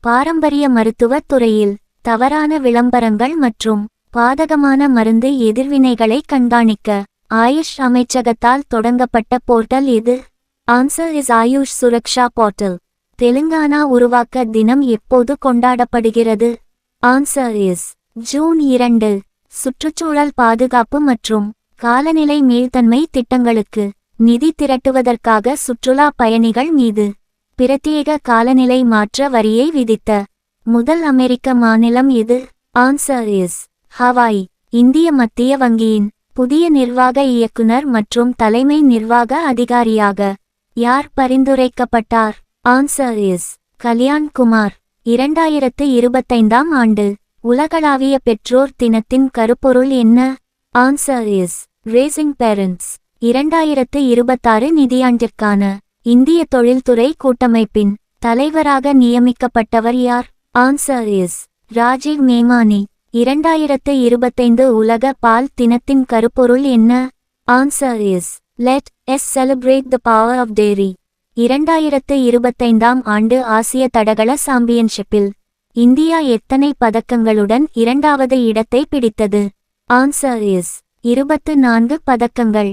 பாரம்பரிய மருத்துவத் துறையில் தவறான விளம்பரங்கள் மற்றும் பாதகமான மருந்து எதிர்வினைகளை கண்காணிக்க ஆயுஷ் அமைச்சகத்தால் தொடங்கப்பட்ட போர்ட்டல் இது. Answer is AYUSH Suraksha portal. Telangana உருவாக்க தினம் எப்போது கொண்டாடப்படுகிறது? Answer is June 2. சுற்றுச்சூழல் பாதுகாப்பு மற்றும் காலநிலை மீள்தன்மை திட்டங்களுக்கு நிதி திரட்டுவதற்காக சுற்றுலா பயணிகள் மீது பிரத்யேக காலநிலை மாற்ற வரியை விதித்த முதல் அமெரிக்க மாநிலம் இது. Answer is Hawaii. இந்திய மத்திய வங்கியின் புதிய நிர்வாக இயக்குனர் மற்றும் தலைமை நிர்வாக அதிகாரியாக யார் பரிந்துரைக்கப்பட்டார்? Answer is Kalyan Kumar. 2025ஆம் ஆண்டு உலகளாவிய பெற்றோர் தினத்தின் கருப்பொருள் என்ன? Answer is racing parents. 2026 நிதியாண்டிற்கான இந்திய தொழில்துறை கூட்டமைப்பின் தலைவராக நியமிக்கப்பட்டவர் யார்? Answer is Rajiv மேமானி. 2025 உலக பால் தினத்தின் கருப்பொருள் என்ன? Answer is let's celebrate the power of dairy. 2025ஆம் ஆண்டு ஆசிய தடகள சாம்பியன்ஷிப்பில் இந்தியா எத்தனை பதக்கங்களுடன் 2வது இடத்தை பிடித்தது? ஆன்சர் இஸ் 24 பதக்கங்கள்.